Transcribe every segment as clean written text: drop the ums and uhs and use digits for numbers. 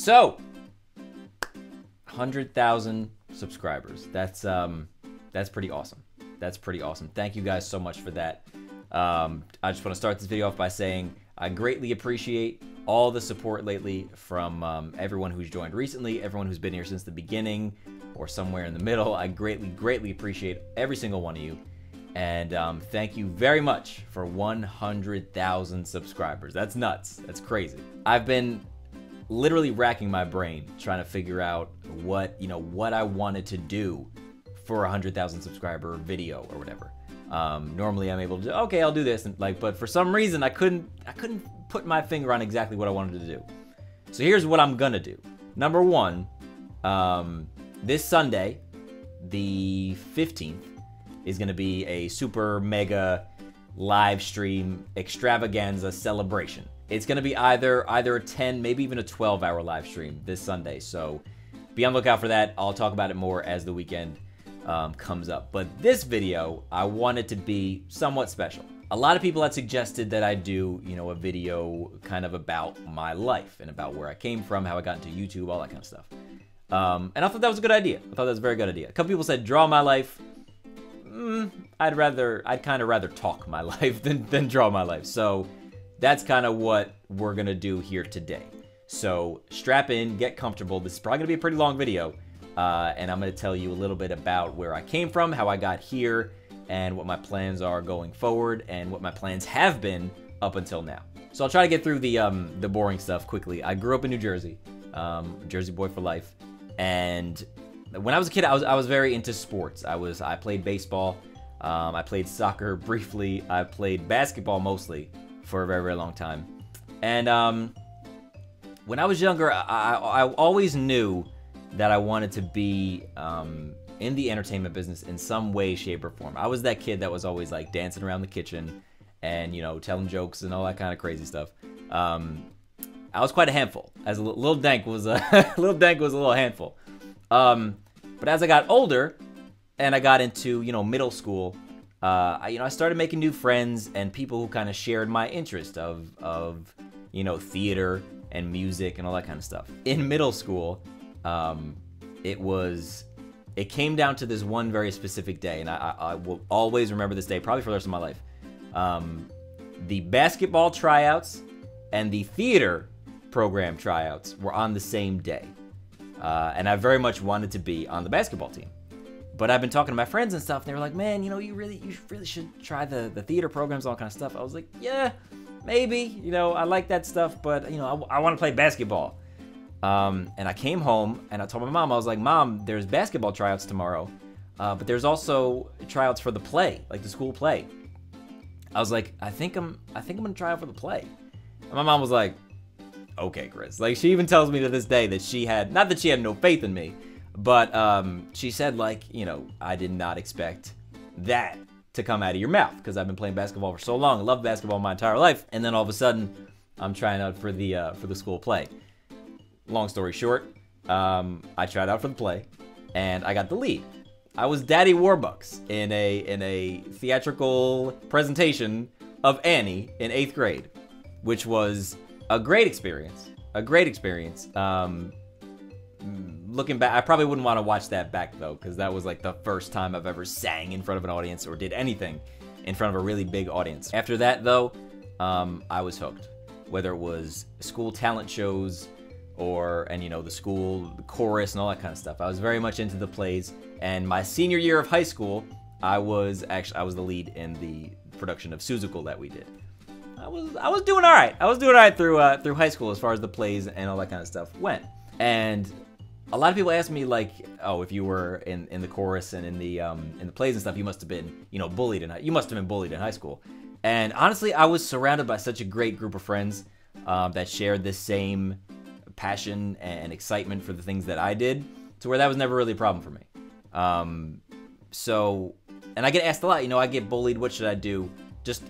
So, 100,000 subscribers. That's pretty awesome. That's pretty awesome. Thank you guys so much for that. I just want to start this video off by saying I greatly appreciate all the support lately from everyone who's joined recently, everyone who's been here since the beginning or somewhere in the middle. I greatly appreciate every single one of you. And thank you very much for 100,000 subscribers. That's nuts. That's crazy. I've been literally racking my brain trying to figure out what I wanted to do for a 100,000 subscriber video or whatever. Normally I'm able to, okay, I'll do this, and but for some reason I couldn't put my finger on exactly what I wanted to do. So here's what I'm gonna do. Number one, this Sunday, the 15th, is gonna be a super mega live stream extravaganza celebration. It's gonna be either a 10, maybe even a 12-hour live stream this Sunday. So be on the lookout for that. I'll talk about it more as the weekend comes up. But this video, I want it to be somewhat special. A lot of people had suggested that I do, a video kind of about my life and about where I came from, how I got into YouTube, all that kind of stuff. And I thought that was a good idea. I thought that was a very good idea. A couple people said draw my life. I'd kind of rather talk my life than draw my life. So that's kind of what we're gonna do here today. So strap in, get comfortable. This is probably gonna be a pretty long video. And I'm gonna tell you a little bit about where I came from, how I got here, and what my plans are going forward, and what my plans have been up until now. So I'll try to get through the boring stuff quickly. I grew up in New Jersey, Jersey boy for life, and when I was a kid, I was very into sports. I played baseball, I played soccer briefly, I played basketball mostly for a very, very long time. And when I was younger, I always knew that I wanted to be in the entertainment business in some way, shape, or form. I was that kid that was always like dancing around the kitchen and telling jokes and all that kind of crazy stuff. I was quite a handful. As a little Denk was a little handful. But as I got older and I got into middle school, I started making new friends and people who kind of shared my interest of theater and music and all that kind of stuff. In middle school, it came down to this one very specific day, and I will always remember this day, probably for the rest of my life. The basketball tryouts and the theater program tryouts were on the same day. And I very much wanted to be on the basketball team. But I've been talking to my friends and stuff, and they were like, man, you really should try the theater programs, all kind of stuff. I was like, yeah, maybe, I like that stuff, but, I want to play basketball. And I came home, and I told my mom, I was like, Mom, there's basketball tryouts tomorrow, but there's also tryouts for the play, like the school play. I was like, I think I'm gonna try out for the play. And my mom was like, okay, Chris. Like, she even tells me to this day that she had, not that she had no faith in me, but she said, like, I did not expect that to come out of your mouth, because I've been playing basketball for so long. I loved basketball my entire life, and then all of a sudden, I'm trying out for the school play. Long story short, I tried out for the play, and I got the lead. I was Daddy Warbucks in a theatrical presentation of Annie in 8th grade, which was a great experience. Looking back, I probably wouldn't want to watch that back though, because that was like the first time I've ever sang in front of an audience or did anything in front of a really big audience. After that though, I was hooked. Whether it was school talent shows or the school chorus and all that kind of stuff. I was very much into the plays, and my senior year of high school, I was the lead in the production of Seussical that we did. I was doing all right. I was doing all right through high school as far as the plays and all that kind of stuff went. And a lot of people ask me, like, oh, if you were in the chorus and in the plays and stuff, you must have been bullied you must have been bullied in high school. And honestly, I was surrounded by such a great group of friends that shared this same passion and excitement for the things that I did, to where that was never really a problem for me. And I get asked a lot, I get bullied, what should I do?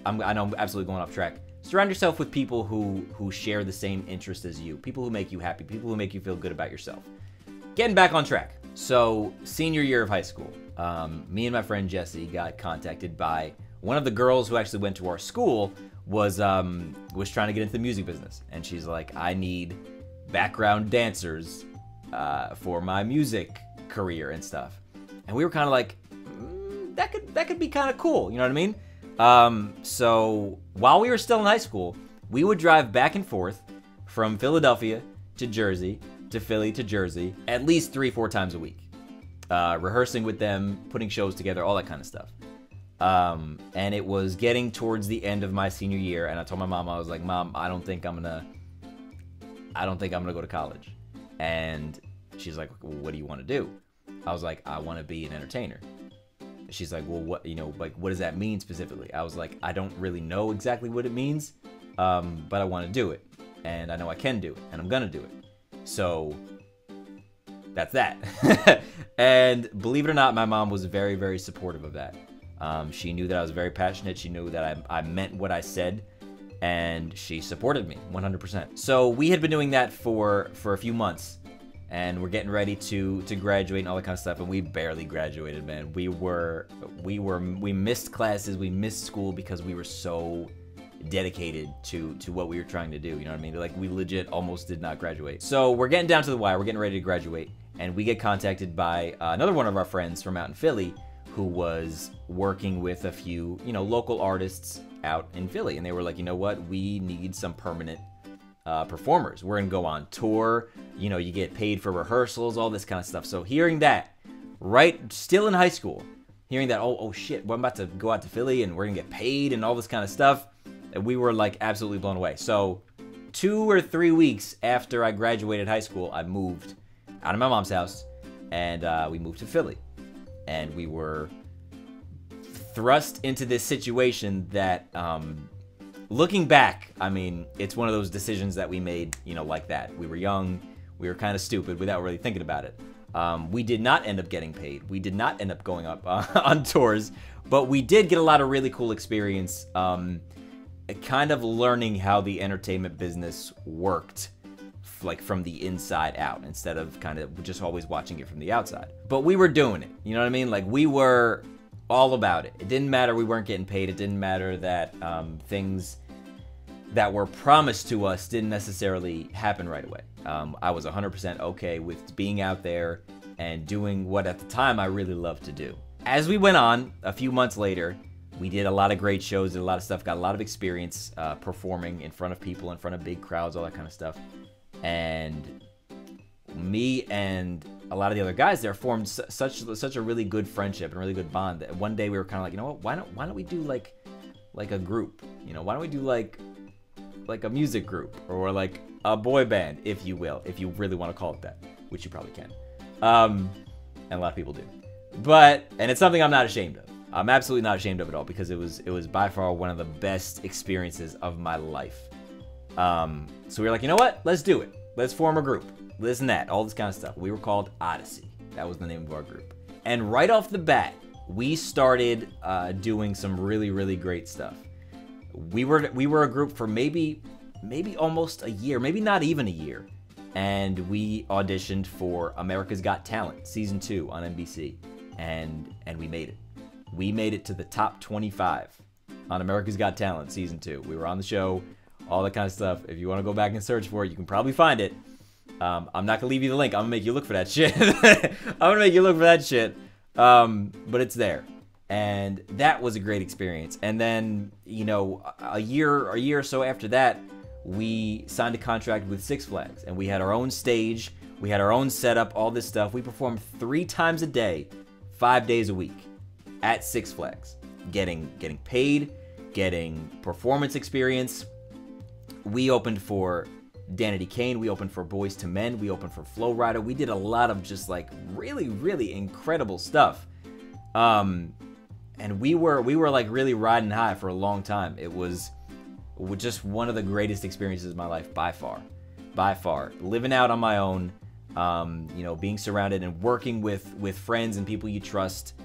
I know I'm absolutely going off track. Surround yourself with people who share the same interest as you, people who make you happy, people who make you feel good about yourself. Getting back on track. So, senior year of high school, me and my friend Jesse got contacted by one of the girls who actually went to our school, was trying to get into the music business. And she's like, I need background dancers for my music career and stuff. And we were kind of like, that could be kind of cool, you know what I mean? So while we were still in high school, we would drive back and forth from Philadelphia to Jersey to Philly to Jersey at least 3-4 times a week, rehearsing with them, putting shows together, all that kind of stuff. And it was getting towards the end of my senior year, and I told my mom, I was like, Mom, I don't think I'm gonna go to college. And she's like, well, what do you want to do? I was like, I want to be an entertainer. She's like, well, what, what does that mean specifically? I was like, I don't really know exactly what it means, but I want to do it, and I know I can do it, and I'm gonna do it. So that's that. And believe it or not, my mom was very, very supportive of that. She knew that I was very passionate. She knew that I meant what I said, and she supported me 100%. So we had been doing that for a few months, and we're getting ready to graduate and all that kind of stuff, and we barely graduated, man. We missed classes, we missed school because we were so dedicated to what we were trying to do, you know what I mean? Like, we legit almost did not graduate. So we're getting down to the wire, we're getting ready to graduate, and we get contacted by another one of our friends from out in Philly who was working with a few, local artists out in Philly. And they were like, you know what? We need some permanent performers. We're gonna go on tour. You get paid for rehearsals, all this kind of stuff. So hearing that, still in high school, hearing that, oh shit, we're about to go out to Philly and we're gonna get paid and all this kind of stuff, we were like absolutely blown away. So 2 or 3 weeks after I graduated high school, I moved out of my mom's house and we moved to Philly. And we were thrust into this situation that, looking back, I mean, it's one of those decisions that we made, like that. We were young, we were kind of stupid without really thinking about it. We did not end up getting paid. We did not end up going up on tours, but we did get a lot of really cool experience, kind of learning how the entertainment business worked, like from the inside out, instead of kind of just always watching it from the outside. But we were doing it, you know what I mean? Like, we were all about it. It didn't matter we weren't getting paid. It didn't matter that things that were promised to us didn't necessarily happen right away. I was 100% okay with being out there and doing what at the time I really loved to do. As we went on, a few months later, we did a lot of great shows, did a lot of stuff, got a lot of experience performing in front of people, in front of big crowds, all that kind of stuff. And me and a lot of the other guys there formed such a really good friendship and really good bond that one day we were kind of like, you know what, why don't we do like a group? Why don't we do like a music group, or like a boy band, if you will, if you really want to call it that, which you probably can. And a lot of people do. And it's something I'm not ashamed of. I'm absolutely not ashamed of it all, because it was by far one of the best experiences of my life. So we were like, you know what? Let's do it. Let's form a group. This and that, all this kind of stuff. We were called Odyssey. That was the name of our group. And right off the bat, we started doing some really, really great stuff. We were a group for maybe almost a year, maybe not even a year. And we auditioned for America's Got Talent, Season 2 on NBC. And we made it. We made it to the top 25 on America's Got Talent, Season 2. We were on the show, all that kind of stuff. If you want to go back and search for it, you can probably find it. I'm not going to leave you the link. I'm going to make you look for that shit. But it's there. And that was a great experience. And then, a year or so after that, we signed a contract with Six Flags. And we had our own stage. We had our own setup, all this stuff. We performed 3 times a day, 5 days a week at Six Flags. Getting paid, getting performance experience. We opened for Danity Kane, we opened for Boys to Men, we opened for Flo Rida. We did a lot of just like really, really incredible stuff. And we were like really riding high for a long time. It was just one of the greatest experiences of my life by far. Living out on my own, being surrounded and working with friends and people you trust,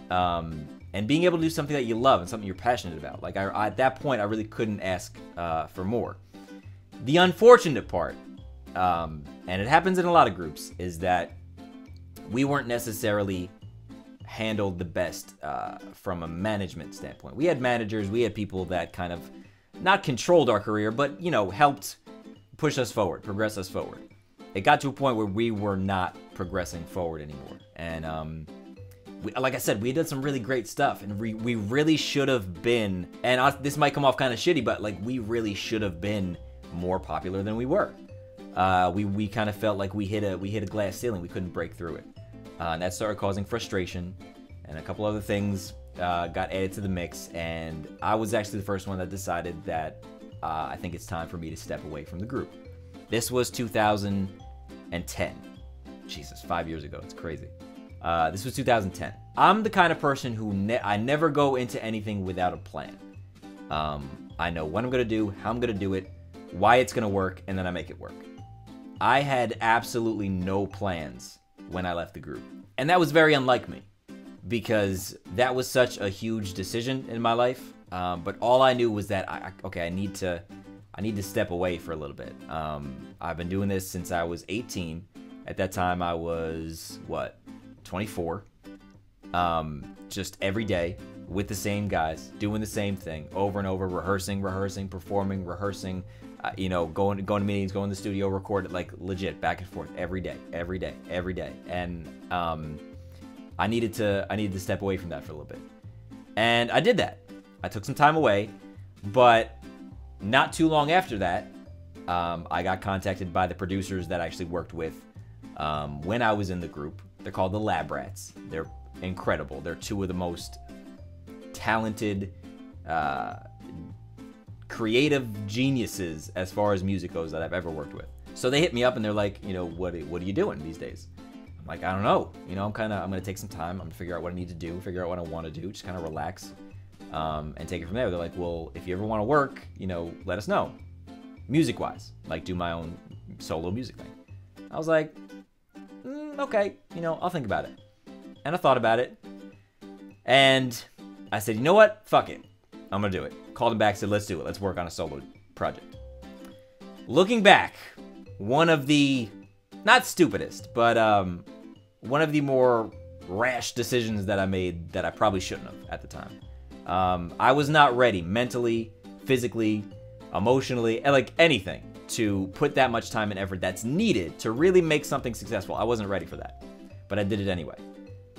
and being able to do something that you love and something you're passionate about. Like, at that point, I really couldn't ask for more. The unfortunate part, and it happens in a lot of groups, is that we weren't necessarily handled the best from a management standpoint. We had managers, we had people that kind of not controlled our career, but, helped push us forward, progress us forward. It got to a point where we were not progressing forward anymore. And like I said, we did some really great stuff, and we really should have been, and this might come off kind of shitty, but like we really should have been more popular than we were. We kind of felt like we hit a glass ceiling. We couldn't break through it. And that started causing frustration, and a couple other things got added to the mix, and I was actually the first one that decided that I think it's time for me to step away from the group. This was 2010. Jesus, 5 years ago. It's crazy. This was 2010. I'm the kind of person who I never go into anything without a plan. I know what I'm going to do, how I'm going to do it, why it's going to work, and then I make it work. I had absolutely no plans when I left the group. And that was very unlike me, because that was such a huge decision in my life. But all I knew was that, I need to step away for a little bit. I've been doing this since I was 18. At that time, I was, 24. Just every day with the same guys, doing the same thing over and over, rehearsing, performing, going to meetings, going to the studio, record it, like legit back and forth every day. And I needed to step away from that for a little bit. And I did that. I took some time away, but not too long after that, I got contacted by the producers that I actually worked with when I was in the group. They're called the Lab Rats. They're incredible. They're two of the most talented, creative geniuses as far as music goes that I've ever worked with. So they hit me up and they're like, what are you doing these days? I'm like, I don't know. I'm gonna take some time. I'm gonna figure out what I need to do, figure out what I want to do, just kind of relax, and take it from there. They're like, well, if you ever want to work, let us know, music-wise, like do my own solo music thing. I was like, okay, I'll think about it. And I thought about it, and I said, you know what? Fuck it. I'm gonna do it. Called him back, said, let's do it. Let's work on a solo project. Looking back, one of the, not stupidest, but one of the more rash decisions that I made that I probably shouldn't have at the time. I was not ready mentally, physically, emotionally, like anything, to put that much time and effort that's needed to really make something successful. I wasn't ready for that, but I did it anyway.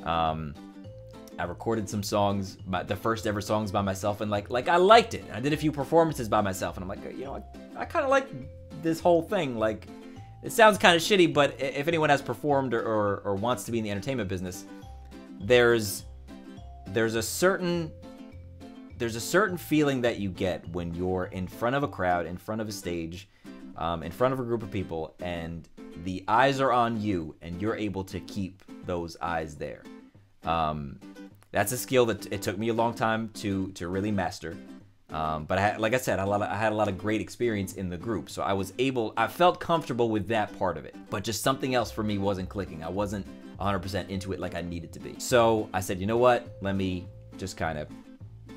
I recorded some songs, the first ever songs by myself, and like I liked it. I did a few performances by myself, and I'm like, I kind of like this whole thing. Like, it sounds kind of shitty, but if anyone has performed or wants to be in the entertainment business, there's a certain feeling that you get when you're in front of a crowd, in front of a stage, in front of a group of people, and the eyes are on you, and you're able to keep those eyes there. That's a skill that it took me a long time to really master. But I had, like I said, I had a lot of great experience in the group, so I felt comfortable with that part of it. But just something else for me wasn't clicking. I wasn't 100% into it like I needed to be. So I said, you know what? Let me just kind of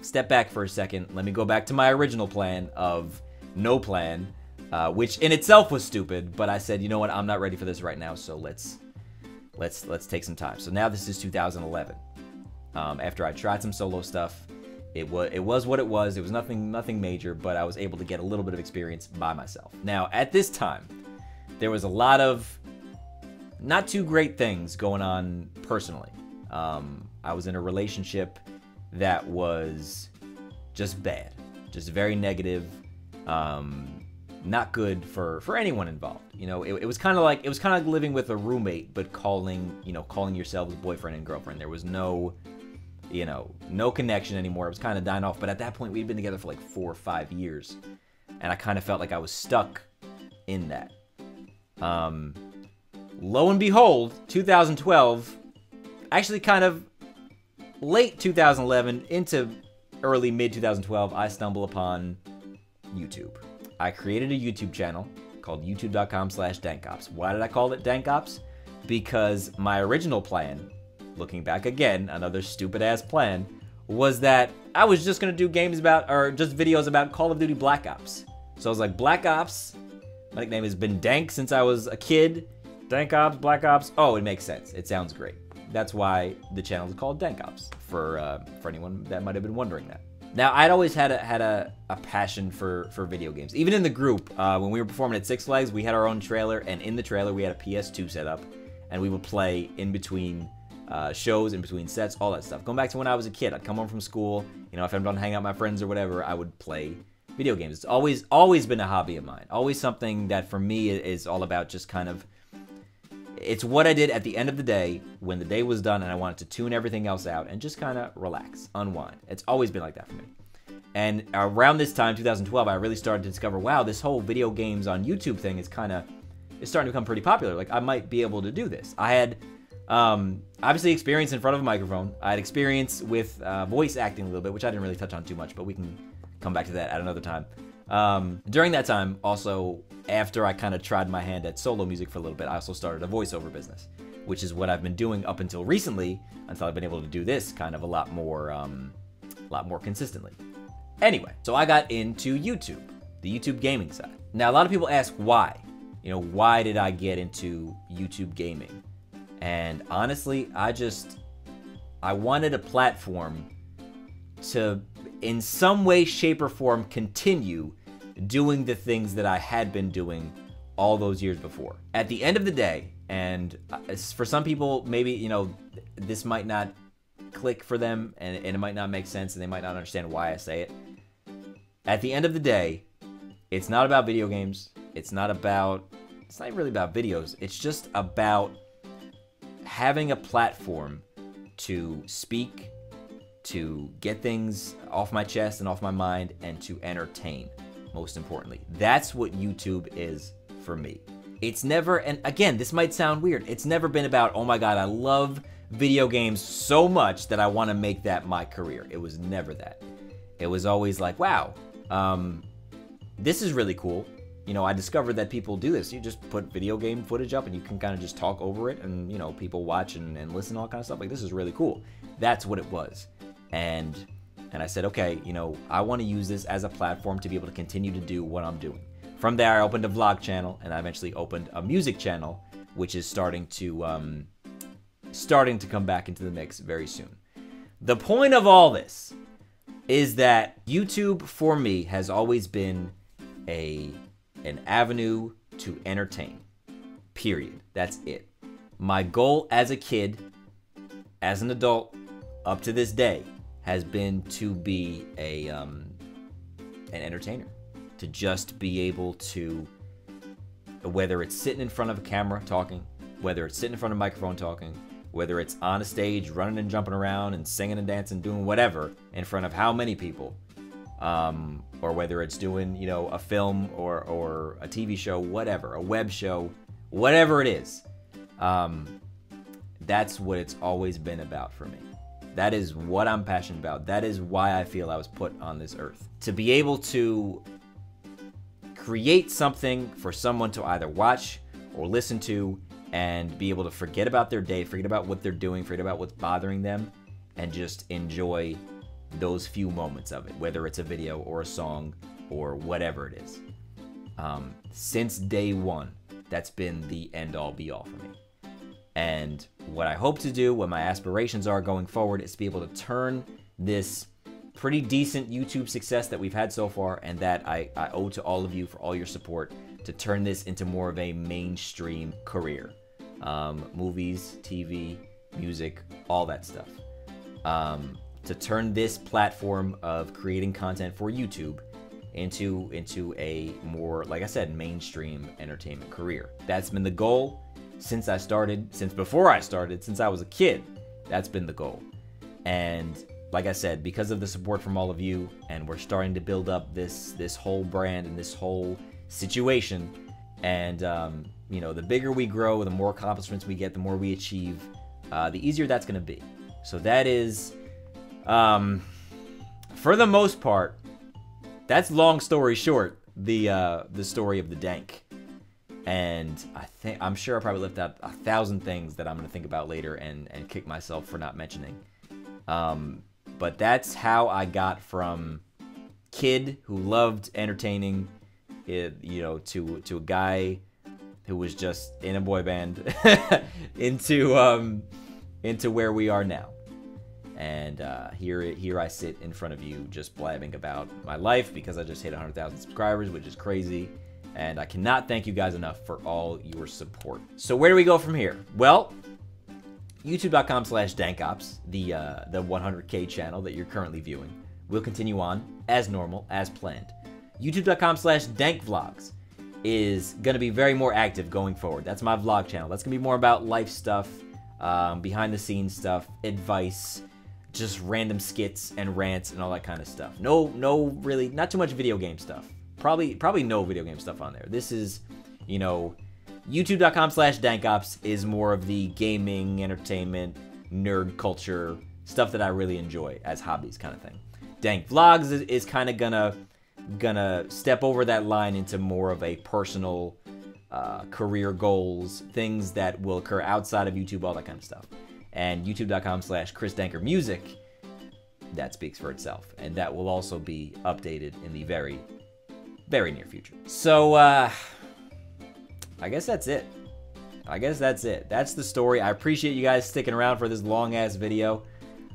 step back for a second. Let me go back to my original plan of no plan, which in itself was stupid. But I said, you know what? I'm not ready for this right now. So let's take some time. So now this is 2011. After I tried some solo stuff, it was what it was. It was nothing major, but I was able to get a little bit of experience by myself. Now, at this time, there was a lot of not too great things going on personally. I was in a relationship that was just bad, just very negative, not good for anyone involved. It was kind of like living with a roommate, but calling yourselves boyfriend and girlfriend. There was no connection anymore. It was kind of dying off. But at that point, we'd been together for like 4 or 5 years, and I kind of felt like I was stuck in that. Lo and behold, 2012, actually kind of late 2011 into early mid 2012, I stumble upon YouTube. I created a YouTube channel called youtube.com/dankops. Why did I call it Dankops? Because my original plan, looking back again, another stupid ass plan, was that I was just gonna do just videos about Call of Duty Black Ops. So I was like, Black Ops, my nickname has been Denk since I was a kid. Dank Ops, Black Ops, oh, it makes sense. It sounds great. That's why the channel is called Dankops, for anyone that might have been wondering that. Now, I'd always had a passion for video games. Even in the group, when we were performing at Six Flags, we had our own trailer, and in the trailer we had a PS2 set up, and we would play in between shows, in between sets, all that stuff. Going back to when I was a kid, I'd come home from school, you know, if I'm done hanging out with my friends or whatever, I would play video games. It's always been a hobby of mine. Always something that for me is all about just kind of, it's what I did at the end of the day when the day was done and I wanted to tune everything else out and just kind of relax, unwind. It's always been like that for me. And around this time, 2012, I really started to discover, wow, this whole video games on YouTube thing is starting to become pretty popular. Like, I might be able to do this. I had obviously experience in front of a microphone. I had experience with voice acting a little bit, which I didn't really touch on too much, but we can come back to that at another time. During that time, also, after I kind of tried my hand at solo music for a little bit, I also started a voiceover business, which is what I've been doing up until recently, until I've been able to do this kind of a lot more consistently. Anyway, so I got into YouTube, the YouTube gaming side. Now, a lot of people ask why. You know, why did I get into YouTube gaming? And honestly, I wanted a platform to, in some way, shape, or form, continue doing the things that I had been doing all those years before. At the end of the day, and for some people, maybe, you know, this might not click for them, and it might not make sense, and they might not understand why I say it. At the end of the day, it's not about video games. It's not even really about videos. It's just about having a platform to speak, to get things off my chest and off my mind, and to entertain, most importantly. That's what YouTube is for me. It's never, and again, this might sound weird, it's never been about, oh my God, I love video games so much that I want to make that my career. It was never that. It was always like, wow, this is really cool. You know, I discovered that people do this. You just put video game footage up and you can kind of just talk over it, and, you know, people watch and listen, all kind of stuff. Like, this is really cool. That's what it was. And I said, okay, you know, I want to use this as a platform to be able to continue to do what I'm doing. From there, I opened a vlog channel, and I eventually opened a music channel, which is starting to come back into the mix very soon. The point of all this is that YouTube, for me, has always been an avenue to entertain. Period. That's it. My goal as a kid, as an adult, up to this day, has been to be an entertainer. To just be able to, whether it's sitting in front of a camera talking, whether it's sitting in front of a microphone talking, whether it's on a stage running and jumping around and singing and dancing, doing whatever in front of how many people, or whether it's doing, you know, a film or a TV show, whatever, a web show, whatever it is, that's what it's always been about for me. That is what I'm passionate about. That is why I feel I was put on this earth. To be able to create something for someone to either watch or listen to and be able to forget about their day, forget about what they're doing, forget about what's bothering them, and just enjoy those few moments of it, whether it's a video or a song or whatever it is. Since day one, that's been the end-all be-all for me. And what I hope to do, what my aspirations are going forward, is to be able to turn this pretty decent YouTube success that we've had so far, and that I owe to all of you for all your support, to turn this into more of a mainstream career. Movies, TV, music, all that stuff. To turn this platform of creating content for YouTube into a more, like I said, mainstream entertainment career. That's been the goal since before I started, since I was a kid. That's been the goal. And like I said, because of the support from all of you, and we're starting to build up this whole brand and this whole situation, and you know, the bigger we grow, the more accomplishments we get, the more we achieve, the easier that's going to be. So that is, for the most part, that's, long story short, the story of the Denk. And I'm sure I probably left out 1,000 things that I'm going to think about later and kick myself for not mentioning. But that's how I got from kid who loved entertaining, you know, to a guy who was just in a boy band into where we are now. And here I sit in front of you just blabbing about my life because I just hit 100,000 subscribers, which is crazy. And I cannot thank you guys enough for all your support. So where do we go from here? Well, youtube.com/DenkOps, the 100K channel that you're currently viewing, will continue on as normal, as planned. youtube.com/DenkVlogs is going to be very more active going forward. That's my vlog channel. That's going to be more about life stuff, behind the scenes stuff, advice, just random skits and rants and all that kind of stuff. Really, not too much video game stuff. Probably no video game stuff on there. This is, you know, youtube.com/DenkOps is more of the gaming, entertainment, nerd culture stuff that I really enjoy as hobbies kind of thing. Denk Vlogs is kind of gonna step over that line into more of a personal career goals, things that will occur outside of YouTube, all that kind of stuff. And youtube.com/ChrisDenkerMusic, that speaks for itself. And that will also be updated in the very, very near future. So, I guess that's it. That's the story. I appreciate you guys sticking around for this long-ass video.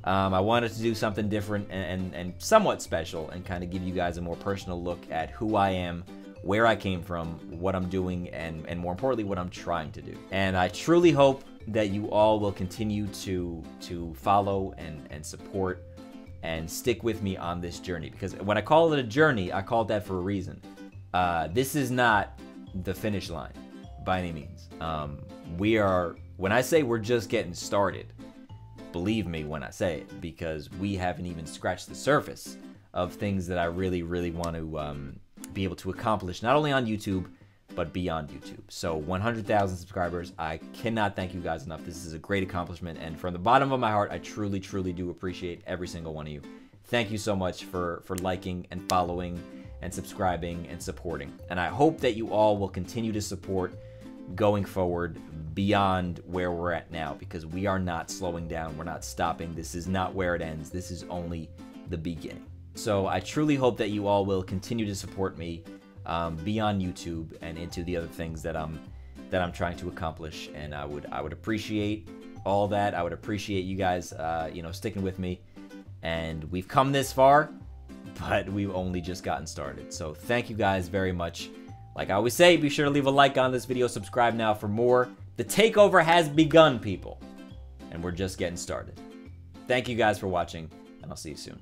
I wanted to do something different and somewhat special and kind of give you guys a more personal look at who I am, where I came from, what I'm doing, and more importantly, what I'm trying to do. And I truly hope that you all will continue to follow and support and stick with me on this journey. Because when I call it a journey, I call it that for a reason. This is not the finish line by any means. When I say we're just getting started, believe me when I say it, because we haven't even scratched the surface of things that I really, really want to be able to accomplish, not only on YouTube, but beyond YouTube. So 100,000 subscribers, I cannot thank you guys enough. This is a great accomplishment, and from the bottom of my heart, I truly, truly do appreciate every single one of you. Thank you so much for liking and following and subscribing and supporting. And I hope that you all will continue to support going forward beyond where we're at now, because we are not slowing down. We're not stopping. This is not where it ends. This is only the beginning. So I truly hope that you all will continue to support me beyond YouTube and into the other things that I'm trying to accomplish. And I would appreciate all that. I would appreciate you guys, sticking with me. And we've come this far, but we've only just gotten started. So thank you guys very much. Like I always say, be sure to leave a like on this video, subscribe now for more. The takeover has begun, people, and we're just getting started. Thank you guys for watching, and I'll see you soon.